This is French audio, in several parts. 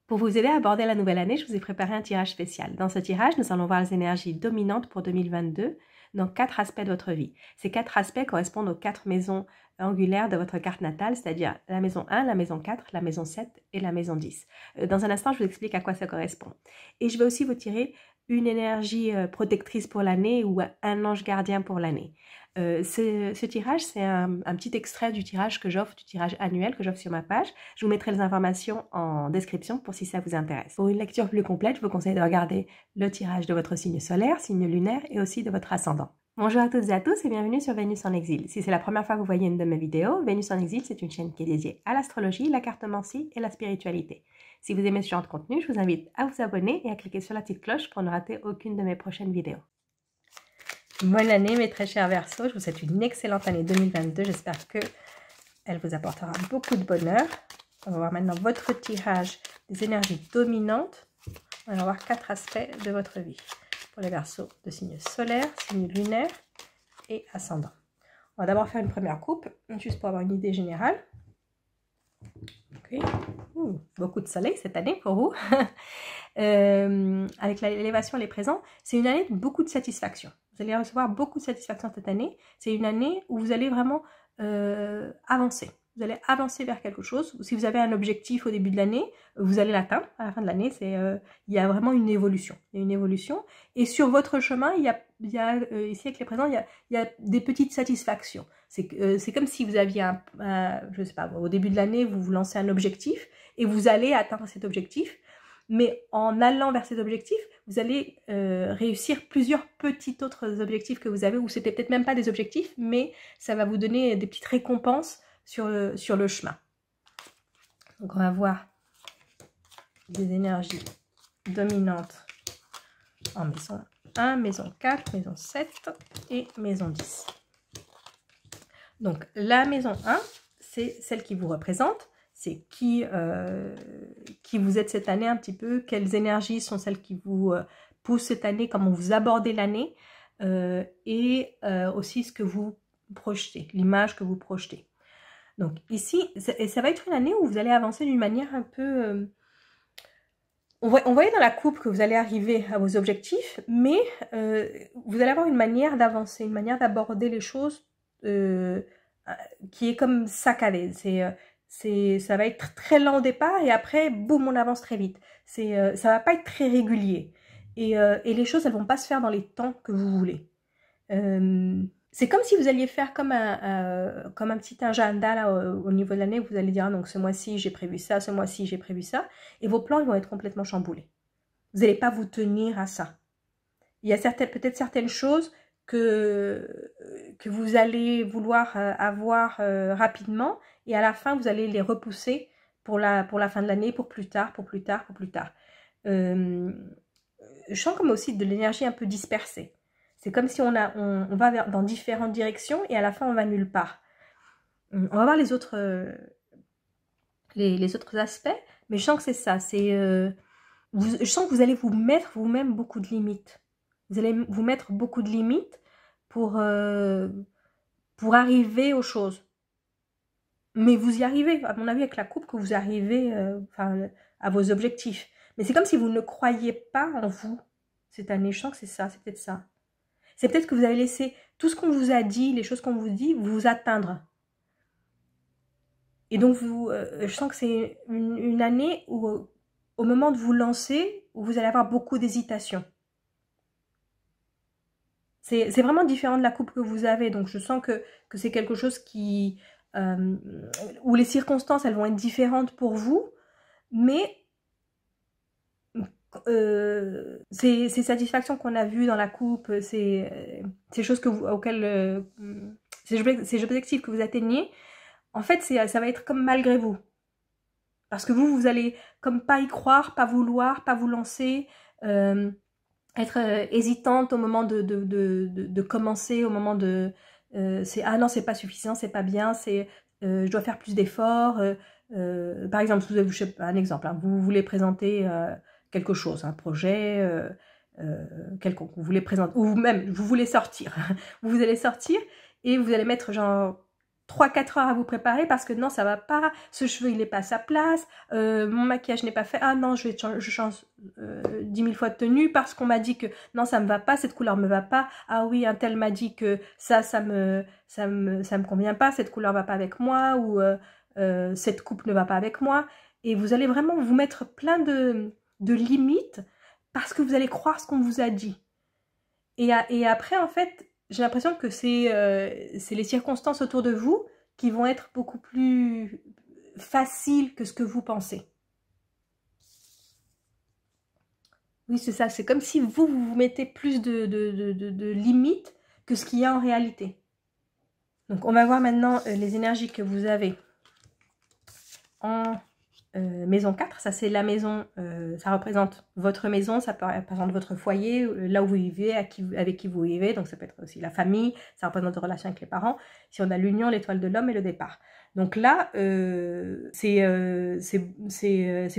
Pour vous aider à aborder la nouvelle année, je vous ai préparé un tirage spécial. Dans ce tirage, nous allons voir les énergies dominantes pour 2022 dans 4 aspects de votre vie. Ces 4 aspects correspondent aux 4 maisons angulaires de votre carte natale, c'est-à-dire la maison 1, la maison 4, la maison 7 et la maison 10. Dans un instant, je vous explique à quoi ça correspond. Et je vais aussi vous tirer une énergie protectrice pour l'année ou un ange gardien pour l'année. Ce tirage, c'est un petit extrait du tirage que j'offre, du tirage annuel que j'offre sur ma page. Je vous mettrai les informations en description pour si ça vous intéresse. Pour une lecture plus complète, je vous conseille de regarder le tirage de votre signe solaire, signe lunaire et aussi de votre ascendant. Bonjour à toutes et à tous et bienvenue sur Vénus en exil. Si c'est la première fois que vous voyez une de mes vidéos, Vénus en exil, c'est une chaîne qui est dédiée à l'astrologie, la cartomancie et la spiritualité. Si vous aimez ce genre de contenu, je vous invite à vous abonner et à cliquer sur la petite cloche pour ne rater aucune de mes prochaines vidéos. Bonne année mes très chers Verseaux, je vous souhaite une excellente année 2022, j'espère qu'elle vous apportera beaucoup de bonheur. On va voir maintenant votre tirage des énergies dominantes. On va voir 4 aspects de votre vie. Pour les Verseaux de signe solaire, signe lunaire et ascendant. On va d'abord faire une première coupe, juste pour avoir une idée générale. Okay. Beaucoup de soleil cette année pour vous. Avec l'élévation, les présents, c'est une année de beaucoup de satisfaction. Vous allez recevoir beaucoup de satisfaction cette année. C'est une année où vous allez vraiment avancer. Vous allez avancer vers quelque chose. Si vous avez un objectif au début de l'année, vous allez l'atteindre. À la fin de l'année, il y a vraiment une évolution. Il y a une évolution. Et sur votre chemin, il y a ici avec les présents, il y a des petites satisfactions. C'est comme si vous aviez je sais pas, au début de l'année, vous vous lancez un objectif et vous allez atteindre cet objectif. Mais en allant vers cet objectif, vous allez réussir plusieurs petits autres objectifs que vous avez, ou c'était peut-être même pas des objectifs, mais ça va vous donner des petites récompenses sur le chemin. Donc on va voir des énergies dominantes en maison 1, maison 4, maison 7 et maison 10. Donc la maison 1, c'est celle qui vous représente. C'est qui vous êtes cette année un petit peu, quelles énergies sont celles qui vous poussent cette année, comment vous abordez l'année et aussi ce que vous projetez, l'image que vous projetez. Donc ici, ça va être une année où vous allez avancer d'une manière un peu... on voyait dans la coupe que vous allez arriver à vos objectifs, mais vous allez avoir une manière d'avancer, une manière d'aborder les choses qui est comme saccadée. Ça va être très lent au départ et après, boum, on avance très vite. Ça va pas être très régulier. Et les choses, elles vont pas se faire dans les temps que vous voulez. C'est comme si vous alliez faire comme un petit agenda là, au niveau de l'année. Vous allez dire, ah, donc ce mois-ci, j'ai prévu ça, ce mois-ci, j'ai prévu ça. Et vos plans, ils vont être complètement chamboulés. Vous n'allez pas vous tenir à ça. Il y a peut-être certaines choses que vous allez vouloir avoir rapidement et à la fin, vous allez les repousser pour la fin de l'année, pour plus tard, pour plus tard, pour plus tard. Je sens comme aussi de l'énergie un peu dispersée. C'est comme si on va dans différentes directions et à la fin, on va nulle part. On va voir les autres aspects, mais je sens que c'est ça. Je sens que vous allez vous mettre vous-même beaucoup de limites. Vous allez vous mettre beaucoup de limites pour arriver aux choses. Mais vous y arrivez, à mon avis, avec la coupe, que vous arrivez à vos objectifs. Mais c'est comme si vous ne croyez pas en vous cette année. Je sens que c'est ça, c'est peut-être ça. C'est peut-être que vous avez laissé tout ce qu'on vous a dit, les choses qu'on vous dit, vous atteindre. Et donc, je sens que c'est une année où, au moment de vous lancer, où vous allez avoir beaucoup d'hésitation. C'est vraiment différent de la coupe que vous avez. Donc, je sens que c'est quelque chose qui... où les circonstances, elles vont être différentes pour vous. Mais ces satisfactions qu'on a vues dans la coupe, ces choses auxquelles... ces objectifs que vous atteignez, en fait, ça va être comme malgré vous. Parce que vous allez comme pas y croire, pas vouloir, pas vous lancer... être hésitante au moment de commencer, au moment de... ah non, c'est pas suffisant, c'est pas bien, je dois faire plus d'efforts. Par exemple, je sais pas, un exemple, hein, vous voulez présenter quelque chose, un projet quelconque, vous voulez présenter, ou même vous voulez sortir. Vous allez sortir et vous allez mettre genre 3-4 heures à vous préparer parce que non, ça va pas, ce cheveu il est pas à sa place, mon maquillage n'est pas fait, ah non, je change 10 000 fois de tenue parce qu'on m'a dit que non, ça me va pas, cette couleur me va pas, ah oui, un tel m'a dit que ça me convient pas, cette couleur va pas avec moi, ou cette coupe ne va pas avec moi, et vous allez vraiment vous mettre plein de limites parce que vous allez croire ce qu'on vous a dit. Et après, en fait, j'ai l'impression que c'est les circonstances autour de vous qui vont être beaucoup plus faciles que ce que vous pensez. Oui, c'est ça. C'est comme si vous vous mettez plus de limites que ce qu'il y a en réalité. Donc, on va voir maintenant les énergies que vous avez en maison 4, ça c'est la maison, ça représente votre maison, ça représente votre foyer, là où vous vivez, avec qui vous vivez, donc ça peut être aussi la famille, ça représente votre relation avec les parents. Si on a l'union, l'étoile de l'homme et le départ. Donc là, c'est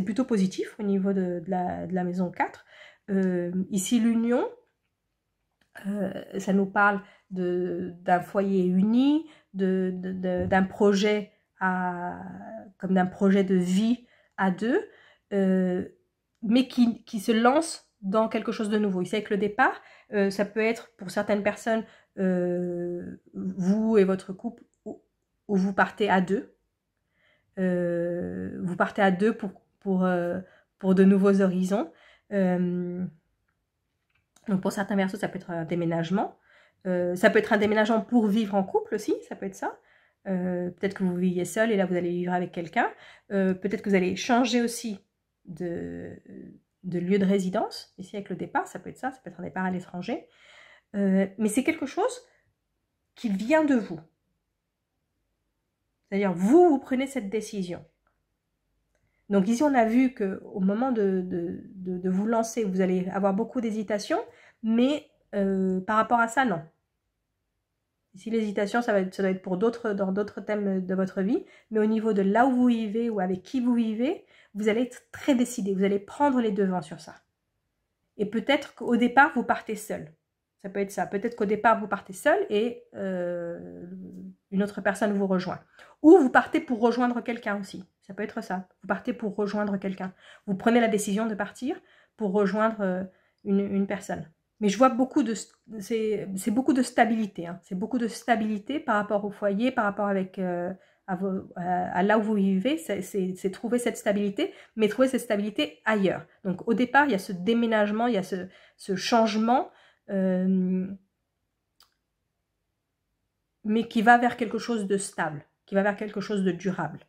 plutôt positif au niveau de la maison 4. Ici, l'union, ça nous parle d'un foyer uni, d'un projet comme d'un projet de vie à deux, mais qui se lance dans quelque chose de nouveau. Ici, avec le départ, ça peut être pour certaines personnes, vous et votre couple, où vous partez à deux. Vous partez à deux pour de nouveaux horizons. Donc pour certains Verseaux, ça peut être un déménagement. Ça peut être un déménagement pour vivre en couple aussi, ça peut être ça. Peut-être que vous viviez seul et là vous allez vivre avec quelqu'un. Peut-être que vous allez changer aussi de lieu de résidence. Ici avec le départ, ça peut être ça peut être un départ à l'étranger. Mais c'est quelque chose qui vient de vous. C'est-à-dire vous prenez cette décision. Donc ici on a vu qu'au moment de vous lancer, vous allez avoir beaucoup d'hésitation, mais par rapport à ça, non. Ici, l'hésitation, ça doit être pour dans d'autres thèmes de votre vie, mais au niveau de là où vous vivez ou avec qui vous vivez, vous allez être très décidé, vous allez prendre les devants sur ça. Et peut-être qu'au départ, vous partez seul. Ça peut être ça. Peut-être qu'au départ, vous partez seul et une autre personne vous rejoint. Ou vous partez pour rejoindre quelqu'un aussi. Ça peut être ça. Vous partez pour rejoindre quelqu'un. Vous prenez la décision de partir pour rejoindre une personne. Mais je vois c'est beaucoup de stabilité. Hein. C'est beaucoup de stabilité par rapport au foyer, par rapport à là où vous vivez. C'est trouver cette stabilité, mais trouver cette stabilité ailleurs. Donc au départ, il y a ce déménagement, il y a ce changement, mais qui va vers quelque chose de stable, qui va vers quelque chose de durable.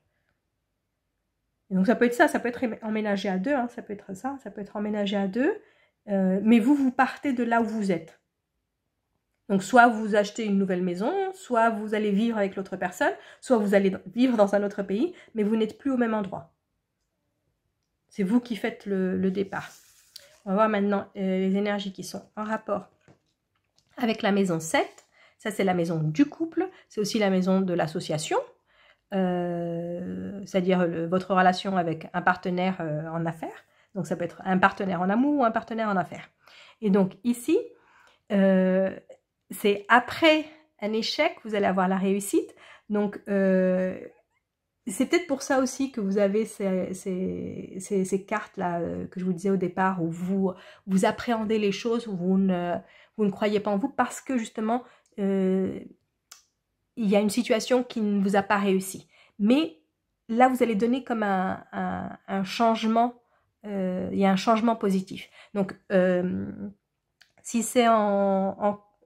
Et donc ça peut être ça peut être emménager à deux, hein, ça peut être ça peut être emménager à deux. Mais vous partez de là où vous êtes. Donc soit vous achetez une nouvelle maison, soit vous allez vivre avec l'autre personne, soit vous allez vivre dans un autre pays, mais vous n'êtes plus au même endroit. C'est vous qui faites le départ. On va voir maintenant les énergies qui sont en rapport avec la maison 7. Ça, c'est la maison du couple. C'est aussi la maison de l'association. C'est-à-dire votre relation avec un partenaire en affaires. Donc, ça peut être un partenaire en amour ou un partenaire en affaires. Et donc, ici, c'est après un échec, vous allez avoir la réussite. Donc, c'est peut-être pour ça aussi que vous avez ces cartes-là que je vous disais au départ, où vous appréhendez les choses, où vous ne croyez pas en vous, parce que justement, il y a une situation qui ne vous a pas réussi. Mais là, vous allez donner comme un changement. Il y a un changement positif. Donc, si c'est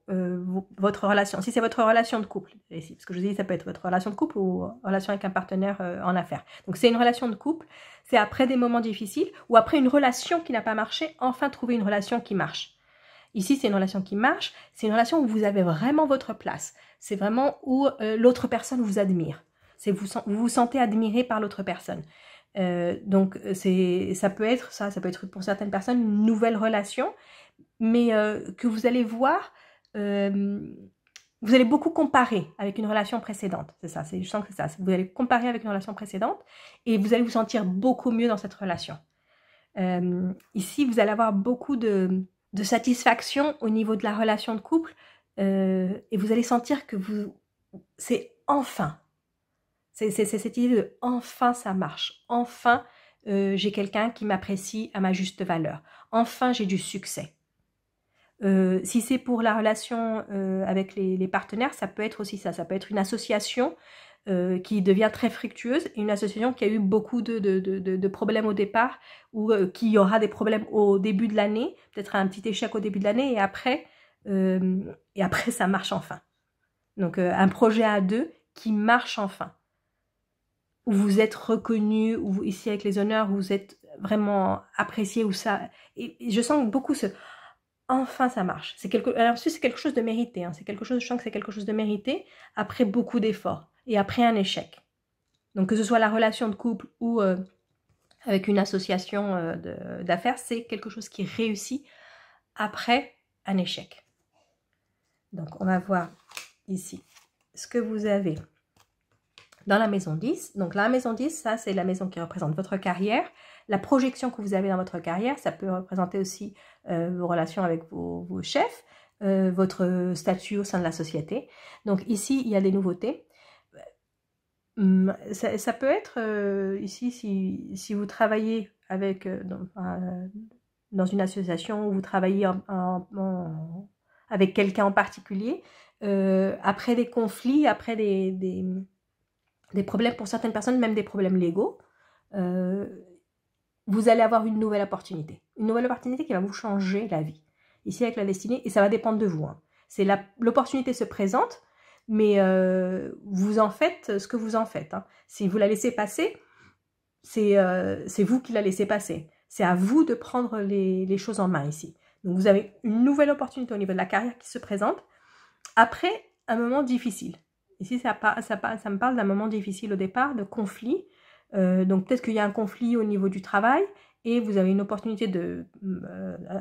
votre relation, si c'est votre relation de couple, ici, parce que je vous dis, ça peut être votre relation de couple ou relation avec un partenaire en affaires. Donc, c'est une relation de couple, c'est après des moments difficiles ou après une relation qui n'a pas marché, enfin trouver une relation qui marche. Ici, c'est une relation qui marche, c'est une relation où vous avez vraiment votre place. C'est vraiment où l'autre personne vous admire. Vous vous sentez admiré par l'autre personne. Donc ça peut être pour certaines personnes une nouvelle relation, mais que vous allez voir, vous allez beaucoup comparer avec une relation précédente. C'est ça, je sens que c'est ça. Vous allez comparer avec une relation précédente et vous allez vous sentir beaucoup mieux dans cette relation. Ici, vous allez avoir beaucoup de satisfaction au niveau de la relation de couple et vous allez sentir que c'est enfin, C'est cette idée de enfin ça marche, enfin j'ai quelqu'un qui m'apprécie à ma juste valeur, enfin j'ai du succès. Si c'est pour la relation avec les partenaires, ça peut être aussi ça. Ça peut être une association qui devient très fructueuse et une association qui a eu beaucoup de problèmes au départ ou qui aura des problèmes au début de l'année, peut-être un petit échec au début de l'année et après ça marche enfin. Donc un projet à deux qui marche enfin. Où vous êtes reconnu, où ici avec les honneurs, où vous êtes vraiment apprécié, où ça... Et je sens beaucoup ce... Enfin, ça marche. Alors, ensuite, c'est quelque chose de mérité. Hein. Je sens que c'est quelque chose de mérité après beaucoup d'efforts et après un échec. Donc, que ce soit la relation de couple ou avec une association d'affaires, c'est quelque chose qui réussit après un échec. Donc, on va voir ici ce que vous avez dans la maison 10. Donc, la maison 10, ça, c'est la maison qui représente votre carrière. La projection que vous avez dans votre carrière, ça peut représenter aussi vos relations avec vos chefs, votre statut au sein de la société. Donc ici, il y a des nouveautés. Ça peut être ici, si vous travaillez avec, dans une association où vous travaillez avec quelqu'un en particulier, après des conflits, après des problèmes pour certaines personnes, même des problèmes légaux, vous allez avoir une nouvelle opportunité. Une nouvelle opportunité qui va vous changer la vie. Ici, avec la destinée, et ça va dépendre de vous. Hein. L'opportunité se présente, mais vous en faites ce que vous en faites. Hein. Si vous la laissez passer, c'est vous qui la laissez passer. C'est à vous de prendre les choses en main ici. Donc, vous avez une nouvelle opportunité au niveau de la carrière qui se présente après un moment difficile. Ici, ça me parle d'un moment difficile au départ, de conflit. Donc peut-être qu'il y a un conflit au niveau du travail et vous avez une opportunité de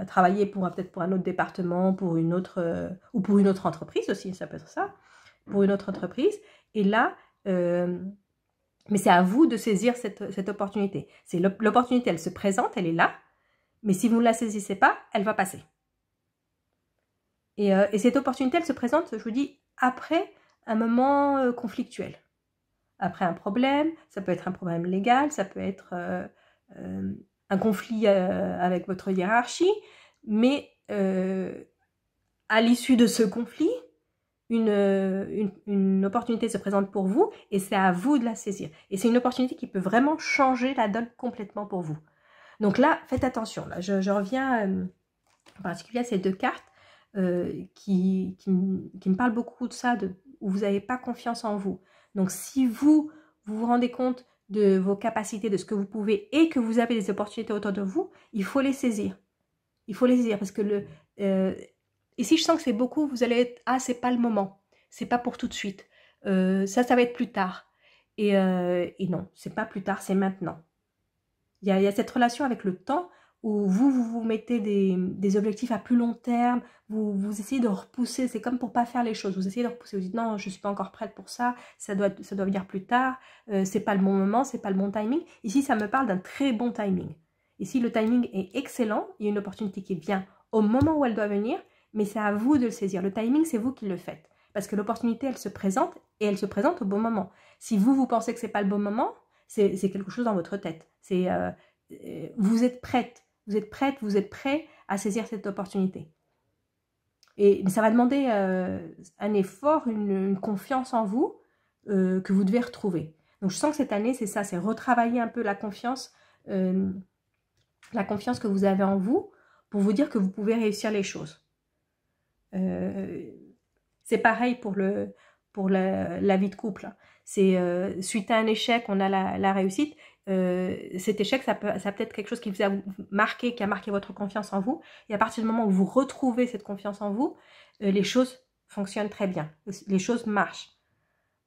travailler peut-être pour un autre département, pour une autre ou pour une autre entreprise aussi, ça peut être ça, pour une autre entreprise. Et là, mais c'est à vous de saisir cette opportunité. L'opportunité, elle se présente, elle est là, mais si vous ne la saisissez pas, elle va passer. Et cette opportunité, elle se présente, je vous dis, après un moment conflictuel. Après un problème, ça peut être un problème légal, ça peut être un conflit avec votre hiérarchie, mais à l'issue de ce conflit, une opportunité se présente pour vous et c'est à vous de la saisir. Et c'est une opportunité qui peut vraiment changer la donne complètement pour vous. Donc là, faites attention. Là, je reviens en particulier à ces deux cartes qui me parlent beaucoup de ça, où vous n'avez pas confiance en vous. Donc si vous vous rendez compte de vos capacités, de ce que vous pouvez et que vous avez des opportunités autour de vous, il faut les saisir. Il faut les saisir parce que ici je sens que c'est beaucoup, vous allez être, ah c'est pas le moment, c'est pas pour tout de suite, ça va être plus tard. Et non, c'est pas plus tard, c'est maintenant. Il y a cette relation avec le temps où vous mettez des objectifs à plus long terme, vous essayez de repousser, c'est comme pour pas faire les choses, vous essayez de repousser, vous dites non, je suis pas encore prête pour ça, ça doit venir plus tard, c'est pas le bon moment, c'est pas le bon timing. Ici, ça me parle d'un très bon timing. Ici, le timing est excellent, il y a une opportunité qui vient au moment où elle doit venir, mais c'est à vous de le saisir. Le timing, c'est vous qui le faites, parce que l'opportunité, elle se présente, et elle se présente au bon moment. Si vous pensez que c'est pas le bon moment, c'est quelque chose dans votre tête. Vous êtes prête. Vous êtes prête, vous êtes prêt à saisir cette opportunité. Mais ça va demander un effort, une confiance en vous que vous devez retrouver. Donc je sens que cette année, c'est ça, c'est retravailler un peu la confiance que vous avez en vous pour vous dire que vous pouvez réussir les choses. C'est pareil pour la vie de couple. C'est suite à un échec, on a la réussite. Cet échec, ça peut être quelque chose qui vous a marqué, qui a marqué votre confiance en vous. Et à partir du moment où vous retrouvez cette confiance en vous, les choses fonctionnent très bien. Les choses marchent.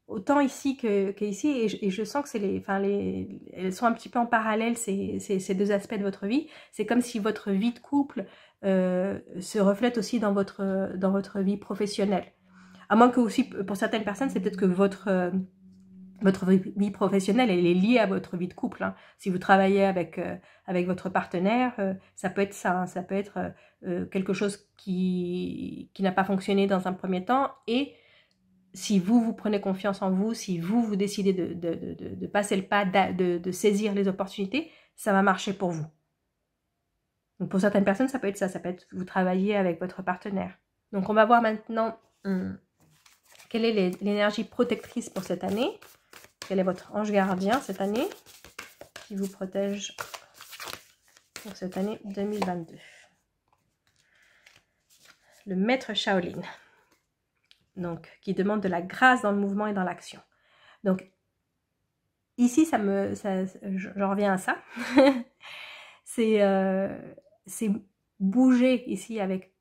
Autant ici qu'ici, et je sens que elles sont un petit peu en parallèle, ces deux aspects de votre vie. C'est comme si votre vie de couple se reflète aussi dans votre vie professionnelle. À moins que aussi, pour certaines personnes, c'est peut-être que votre vie professionnelle, elle est liée à votre vie de couple. Hein. Si vous travaillez avec votre partenaire, ça peut être ça. Hein. Ça peut être quelque chose qui n'a pas fonctionné dans un premier temps et si vous prenez confiance en vous, si vous décidez de passer le pas, de saisir les opportunités, ça va marcher pour vous. Donc pour certaines personnes, ça peut être ça. Ça peut être vous travaillez avec votre partenaire. Donc on va voir maintenant quelle est l'énergie protectrice pour cette année. Quel est votre ange gardien cette année qui vous protège pour cette année 2022. Le maître Shaolin. Donc, qui demande de la grâce dans le mouvement et dans l'action. Donc, ici, j'en reviens à ça. C'est bouger ici avec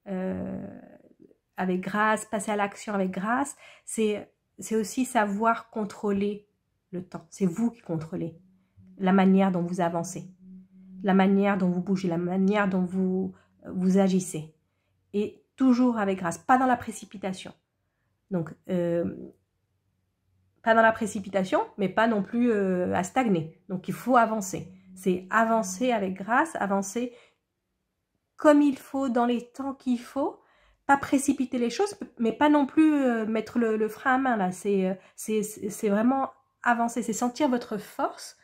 grâce, passer à l'action avec grâce. C'est aussi savoir contrôler le temps. C'est vous qui contrôlez la manière dont vous avancez, la manière dont vous bougez, la manière dont vous agissez. Et toujours avec grâce, pas dans la précipitation. Donc, pas dans la précipitation, mais pas non plus à stagner. Donc, il faut avancer. C'est avancer avec grâce, avancer comme il faut, dans les temps qu'il faut. Pas précipiter les choses, mais pas non plus mettre le frein à main, là. C'est vraiment avancer, c'est sentir votre force.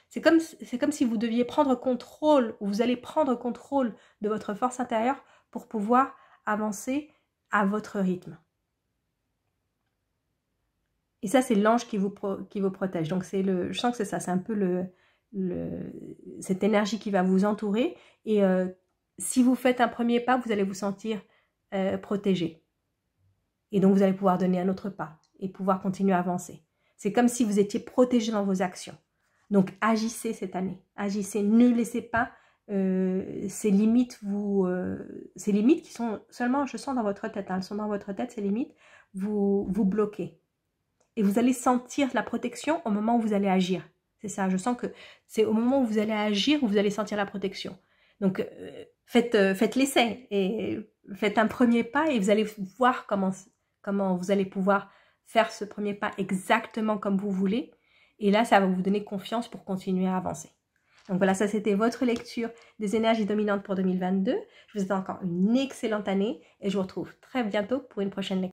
C'est comme si vous deviez prendre contrôle, ou vous allez prendre contrôle de votre force intérieure pour pouvoir avancer à votre rythme. Et ça, c'est l'ange qui vous protège. Donc, je sens que c'est ça, c'est un peu cette énergie qui va vous entourer. Et si vous faites un premier pas, vous allez vous sentir protégé. Et donc, vous allez pouvoir donner un autre pas et pouvoir continuer à avancer. C'est comme si vous étiez protégé dans vos actions. Donc, agissez cette année. Agissez, ne laissez pas ces limites qui sont seulement, je sens dans votre tête, hein, elles sont dans votre tête, ces limites, vous bloquer. Et vous allez sentir la protection au moment où vous allez agir. C'est ça, je sens que c'est au moment où vous allez agir où vous allez sentir la protection. Donc, faites l'essai et faites un premier pas et vous allez voir comment vous allez pouvoir faire ce premier pas exactement comme vous voulez. Et là, ça va vous donner confiance pour continuer à avancer. Donc voilà, ça c'était votre lecture des énergies dominantes pour 2022. Je vous souhaite encore une excellente année et je vous retrouve très bientôt pour une prochaine lecture.